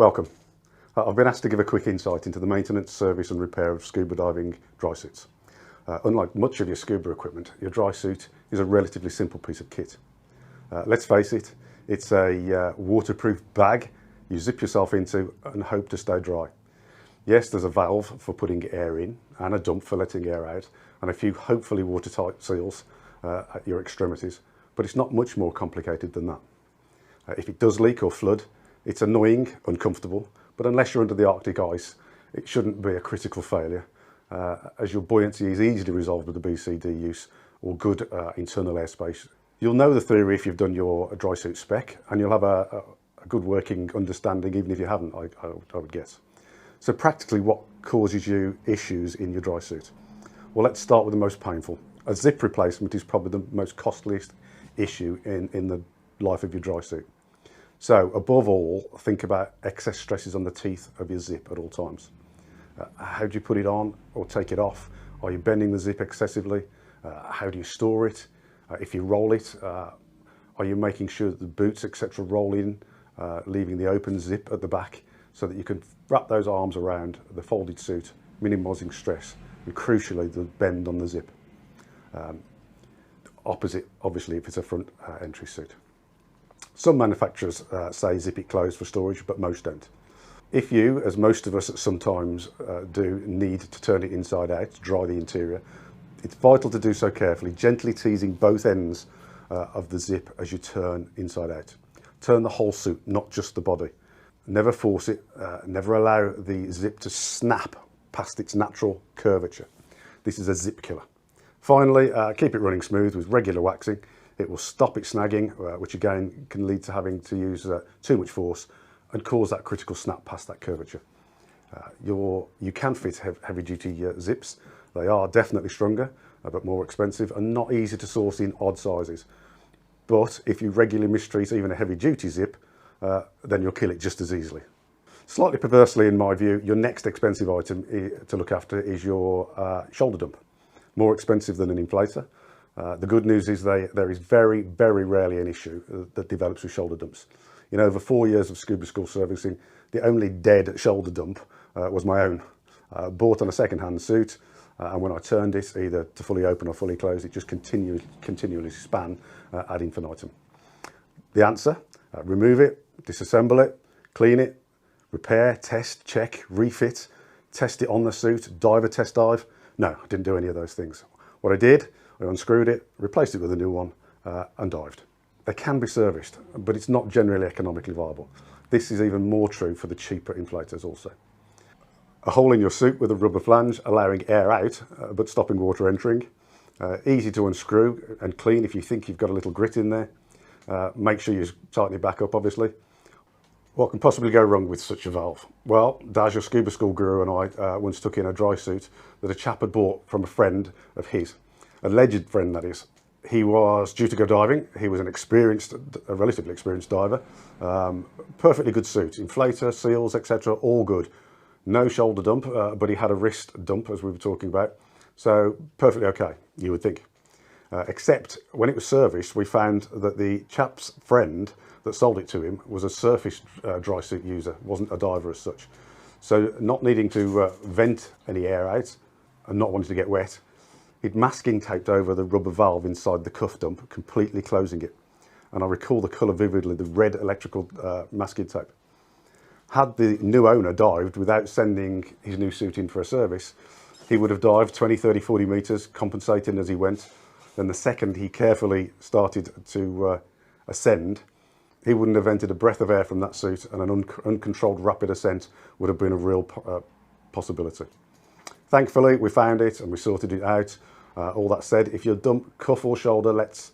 Welcome. I've been asked to give a quick insight into the maintenance, service and repair of scuba diving dry suits. Unlike much of your scuba equipment, your dry suit is a relatively simple piece of kit. Let's face it, it's a waterproof bag you zip yourself into and hope to stay dry. Yes, there's a valve for putting air in and a dump for letting air out, and a few hopefully watertight seals at your extremities, but it's not much more complicated than that. If it does leak or flood, it's annoying, uncomfortable, but unless you're under the Arctic ice, it shouldn't be a critical failure, as your buoyancy is easily resolved with the BCD use or good internal airspace. You'll know the theory if you've done your dry suit spec, and you'll have a good working understanding even if you haven't, I would guess. So practically, what causes you issues in your dry suit? Well, let's start with the most painful. A zip replacement is probably the most costliest issue in the life of your dry suit. So above all, think about excess stresses on the teeth of your zip at all times. How do you put it on or take it off? Are you bending the zip excessively? How do you store it? If you roll it, are you making sure that the boots, etc., roll in, leaving the open zip at the back so that you can wrap those arms around the folded suit, minimizing stress, and crucially, the bend on the zip. Opposite, obviously, if it's a front entry suit. Some manufacturers say zip it closed for storage, but most don't. If you, as most of us sometimes do, need to turn it inside out to dry the interior, it's vital to do so carefully, gently teasing both ends of the zip as you turn inside out. Turn the whole suit, not just the body. Never force it, never allow the zip to snap past its natural curvature. This is a zip killer. Finally, keep it running smooth with regular waxing. It will stop it snagging, which again can lead to having to use too much force and cause that critical snap past that curvature. You can fit heavy duty zips. They are definitely stronger, but more expensive and not easy to source in odd sizes. But if you regularly mistreat even a heavy duty zip, then you'll kill it just as easily. Slightly perversely, in my view, your next expensive item to look after is your shoulder dump. More expensive than an inflator. The good news is there is very, very rarely an issue that develops with shoulder dumps. In over 4 years of scuba school servicing, the only dead shoulder dump was my own. Bought on a second-hand suit, and when I turned it, either to fully open or fully close, it just continually span ad infinitum. The answer, remove it, disassemble it, clean it, repair, test, check, refit, test it on the suit, dive a test dive. No, I didn't do any of those things. What I did, I unscrewed it, replaced it with a new one, and dived. They can be serviced, but it's not generally economically viable. This is even more true for the cheaper inflators also. A hole in your suit with a rubber flange, allowing air out, but stopping water entering. Easy to unscrew and clean if you think you've got a little grit in there. Make sure you tighten it back up, obviously. What can possibly go wrong with such a valve? Well, Daz, your scuba school guru, and I once took in a dry suit that a chap had bought from a friend of his. Alleged friend, that is. He was due to go diving. He was a relatively experienced diver. Perfectly good suit, inflator, seals, etc., all good. No shoulder dump, but he had a wrist dump, as we were talking about. So perfectly okay, you would think. Except when it was serviced, we found that the chap's friend that sold it to him was a surface dry suit user, wasn't a diver as such. So not needing to vent any air out and not wanting to get wet, he'd masking taped over the rubber valve inside the cuff dump, completely closing it. And I recall the colour vividly, the red electrical masking tape. Had the new owner dived without sending his new suit in for a service, he would have dived 20, 30, 40 metres, compensating as he went. Then the second he carefully started to ascend, he wouldn't have vented a breath of air from that suit, and an uncontrolled rapid ascent would have been a real possibility. Thankfully, we found it and we sorted it out. All that said, if your dump cuff or shoulder lets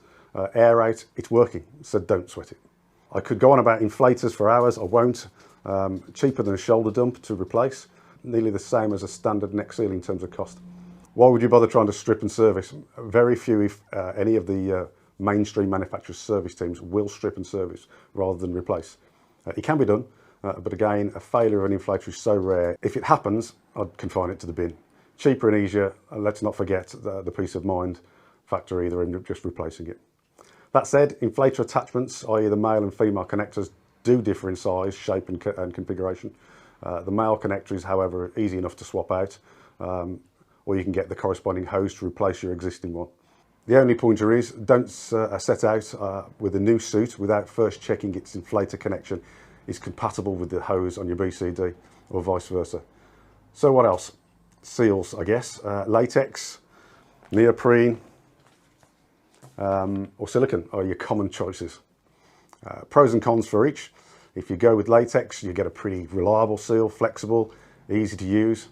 air out, it's working, so don't sweat it. I could go on about inflators for hours, I won't. Cheaper than a shoulder dump to replace, nearly the same as a standard neck seal in terms of cost. Why would you bother trying to strip and service? Very few, if any of the mainstream manufacturers' service teams will strip and service rather than replace. It can be done, but again, a failure of an inflator is so rare. If it happens, I'd confine it to the bin. Cheaper and easier, and let's not forget the peace of mind factor either in just replacing it. That said, inflator attachments, i.e. the male and female connectors, do differ in size, shape and configuration. The male connector is, however, easy enough to swap out, or you can get the corresponding hose to replace your existing one. The only pointer is, don't set out with a new suit without first checking its inflator connection is compatible with the hose on your BCD, or vice versa. So what else? Seals, I guess. Latex, neoprene, or silicone are your common choices. Pros and cons for each. If you go with latex, you get a pretty reliable seal, flexible, easy to use.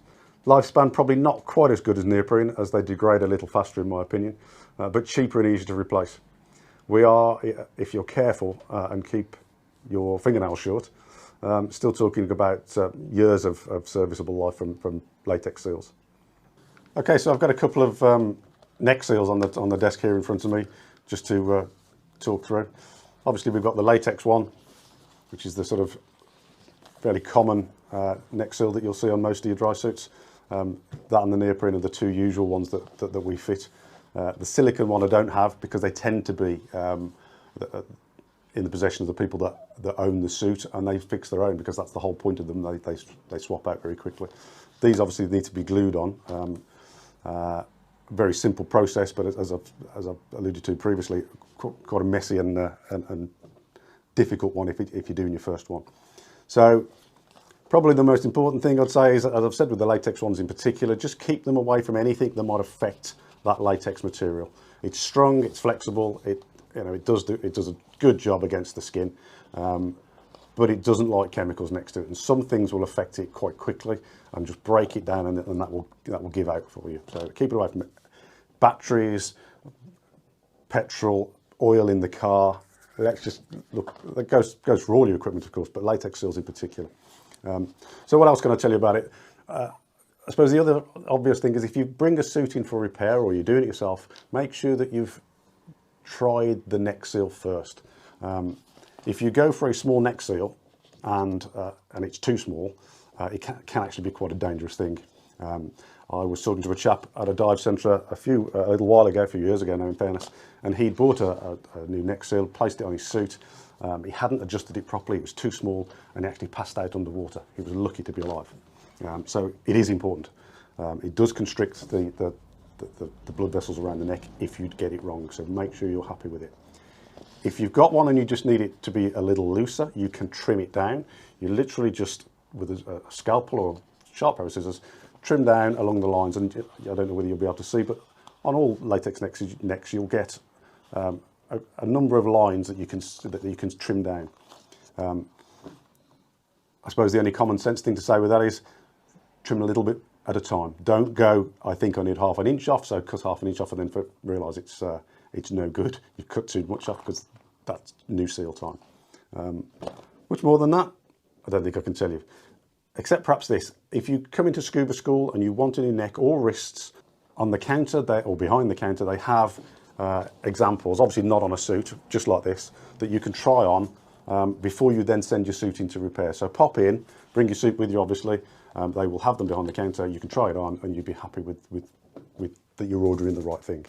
Lifespan probably not quite as good as neoprene, as they degrade a little faster in my opinion, but cheaper and easier to replace. We are, if you're careful and keep your fingernails short, still talking about years of serviceable life from latex seals. Okay, so I've got a couple of neck seals on the desk here in front of me, just to talk through. Obviously we've got the latex one, which is the sort of fairly common neck seal that you'll see on most of your dry suits. That and the neoprene are the two usual ones that we fit. The silicone one I don't have, because they tend to be in the possession of the people that own the suit, and they fix their own, because that's the whole point of them. They swap out very quickly. These obviously need to be glued on. Very simple process, but as I've alluded to previously, quite a messy and difficult one if you're doing your first one. So probably the most important thing I'd say is, as I've said with the latex ones in particular, just keep them away from anything that might affect that latex material. It's strong, it's flexible, it does a good job against the skin, but it doesn't like chemicals next to it, and some things will affect it quite quickly and just break it down, and that will give out for you. So keep it away from it. Batteries, petrol, oil in the car. Let's just look. That goes for all your equipment, of course, but latex seals in particular. So what else can I tell you about it? I suppose the other obvious thing is, if you bring a suit in for repair or you're doing it yourself, make sure that you've tried the neck seal first. If you go for a small neck seal and it's too small, it can actually be quite a dangerous thing. I was talking to a chap at a dive centre a little while ago, a few years ago now in fairness, and he'd bought a new neck seal, placed it on his suit. He hadn't adjusted it properly, it was too small, and he actually passed out underwater. He was lucky to be alive. So it is important. It does constrict the blood vessels around the neck if you get it wrong, so make sure you're happy with it. If you've got one and you just need it to be a little looser, you can trim it down. You literally just, with a scalpel or a sharp pair of scissors, trim down along the lines, and I don't know whether you'll be able to see, but on all latex necks you'll get a number of lines that you can trim down. I suppose the only common sense thing to say with that is trim a little bit at a time. Don't go, I think I need half an inch off, so cut half an inch off and then realise it's no good. You've cut too much off, because that's new seal time. Much more than that, I don't think I can tell you. Except perhaps this: if you come into scuba school and you want a new neck or wrists, on the counter or behind the counter they have examples, obviously not on a suit, just like this, that you can try on before you then send your suit into repair. So pop in, bring your suit with you obviously, they will have them behind the counter, you can try it on and you'll be happy with that you're ordering the right thing.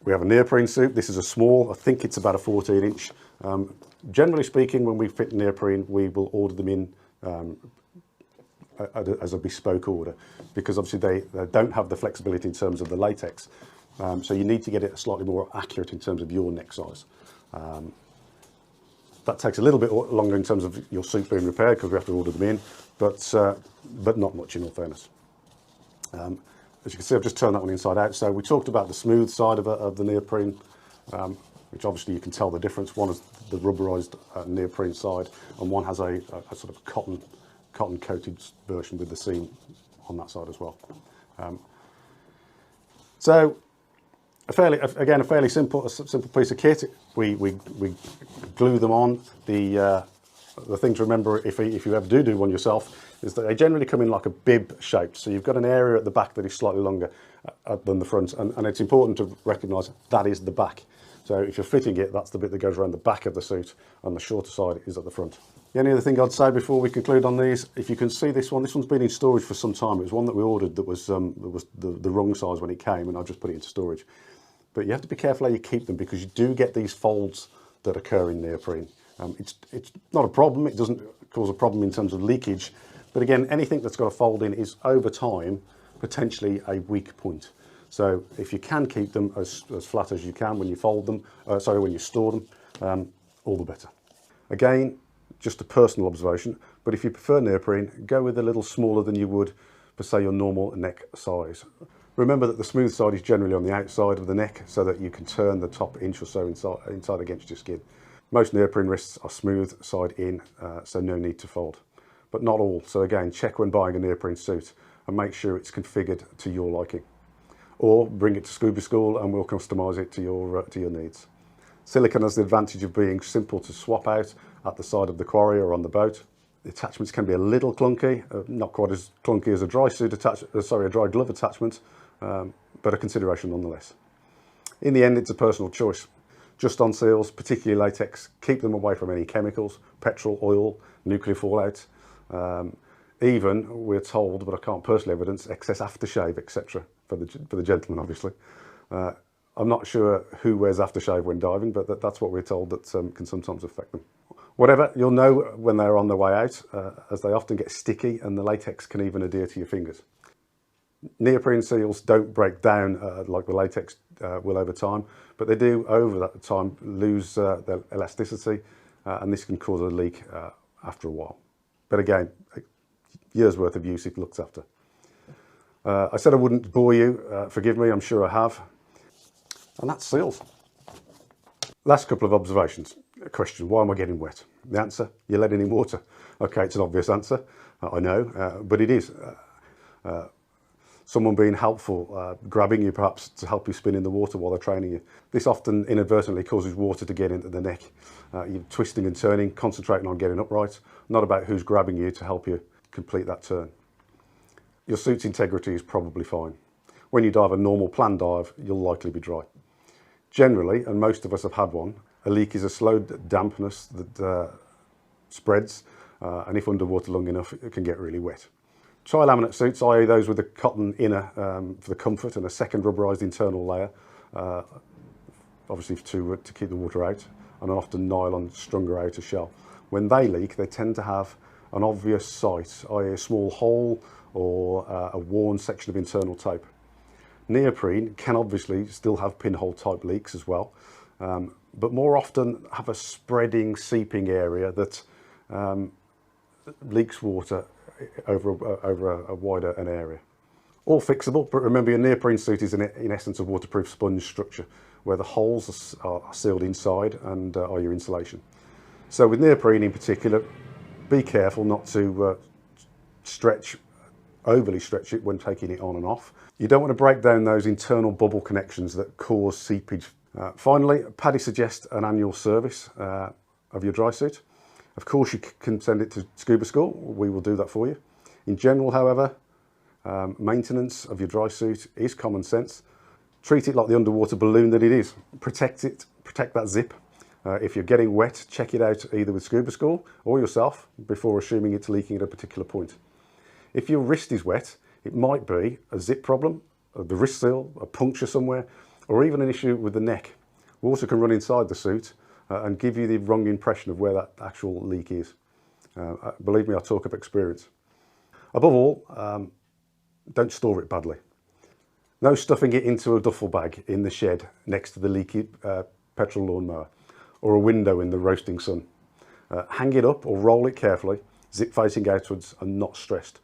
We have a neoprene suit. This is a small, I think it's about a 14 inch. Generally speaking, when we fit neoprene, we will order them in as a bespoke order, because obviously they don't have the flexibility in terms of the latex. So you need to get it slightly more accurate in terms of your neck size. That takes a little bit longer in terms of your suit being repaired, because we have to order them in, but not much in all fairness. As you can see, I've just turned that one inside out. So we talked about the smooth side of the neoprene, which obviously you can tell the difference. One is the rubberized neoprene side, and one has a sort of cotton coated version with the seam on that side as well. So a fairly simple piece of kit. We glue them on. The thing to remember, if you ever do one yourself, is that they generally come in like a bib shape. So you've got an area at the back that is slightly longer than the front, and it's important to recognise that is the back. So if you're fitting it, that's the bit that goes around the back of the suit, and the shorter side is at the front. The only other thing I'd say before we conclude on these, if you can see this one's been in storage for some time. It was one that we ordered that was the wrong size when it came, and I just put it into storage. But you have to be careful how you keep them, because you do get these folds that occur in neoprene. It's not a problem, it doesn't cause a problem in terms of leakage, but again, anything that's got a fold in is over time potentially a weak point. So if you can keep them as flat as you can when you fold them, when you store them, all the better. Again, just a personal observation, but if you prefer neoprene, go with a little smaller than you would for, say, your normal neck size. Remember that the smooth side is generally on the outside of the neck so that you can turn the top inch or so inside against your skin. Most neoprene wrists are smooth side in, so no need to fold, but not all. So again, check when buying a neoprene suit and make sure it's configured to your liking. Or bring it to Scuba School and we'll customise it to your needs. Silicone has the advantage of being simple to swap out at the side of the quarry or on the boat. The attachments can be a little clunky, not quite as clunky as a a dry glove attachment, but a consideration nonetheless. In the end, it's a personal choice. Just on seals, particularly latex, keep them away from any chemicals, petrol, oil, nuclear fallout. Even, we're told, but I can't personally evidence, excess aftershave, etc. for the gentlemen, obviously. I'm not sure who wears aftershave when diving, but that's what we're told that can sometimes affect them. Whatever, you'll know when they're on their way out, as they often get sticky and the latex can even adhere to your fingers. Neoprene seals don't break down like the latex will over time, but they do over that time lose their elasticity, and this can cause a leak after a while. But again, a year's worth of use if looked after. I said I wouldn't bore you, forgive me, I'm sure I have. And that's seals. Last couple of observations. A question, why am I getting wet? The answer, you're letting in water. Okay, it's an obvious answer, I know, but it is. Someone being helpful, grabbing you perhaps to help you spin in the water while they're training you. This often inadvertently causes water to get into the neck. You're twisting and turning, concentrating on getting upright, not about who's grabbing you to help you complete that turn. Your suit's integrity is probably fine. When you dive a normal planned dive, you'll likely be dry. Generally, and most of us have had one, a leak is a slow dampness that spreads, and if underwater long enough, it can get really wet. Tri-laminate suits, i.e. those with a cotton inner for the comfort and a second rubberised internal layer, obviously to keep the water out, and an often nylon stronger outer shell. When they leak, they tend to have an obvious site, i.e. a small hole or a worn section of internal tape. Neoprene can obviously still have pinhole type leaks as well, but more often have a spreading, seeping area that leaks water over a wider an area. All fixable, but remember your neoprene suit is in essence a waterproof sponge structure where the holes are sealed inside and are your insulation. So with neoprene in particular, be careful not to overly stretch it when taking it on and off. You don't want to break down those internal bubble connections that cause seepage. Finally, Paddy suggests an annual service of your dry suit. Of course, you can send it to Scuba School. We will do that for you. In general, however, maintenance of your dry suit is common sense. Treat it like the underwater balloon that it is. Protect it, protect that zip. If you're getting wet, check it out either with Scuba School or yourself before assuming it's leaking at a particular point. If your wrist is wet, it might be a zip problem, the wrist seal, a puncture somewhere, or even an issue with the neck. Water can run inside the suit and give you the wrong impression of where that actual leak is. Believe me, I talk of experience. Above all, don't store it badly. No stuffing it into a duffel bag in the shed next to the leaky petrol lawnmower or a window in the roasting sun. Hang it up or roll it carefully, zip facing outwards and not stressed.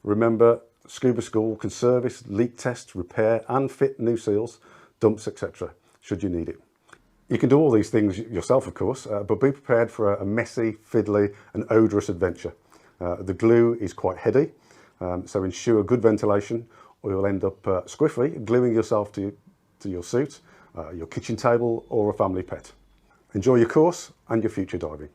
Remember, Scuba School can service, leak test, repair and fit new seals, dumps, etc. should you need it. You can do all these things yourself, of course, but be prepared for a messy, fiddly and odorous adventure. The glue is quite heady, so ensure good ventilation or you'll end up squiffly gluing yourself to your suit, your kitchen table or a family pet. Enjoy your course and your future diving.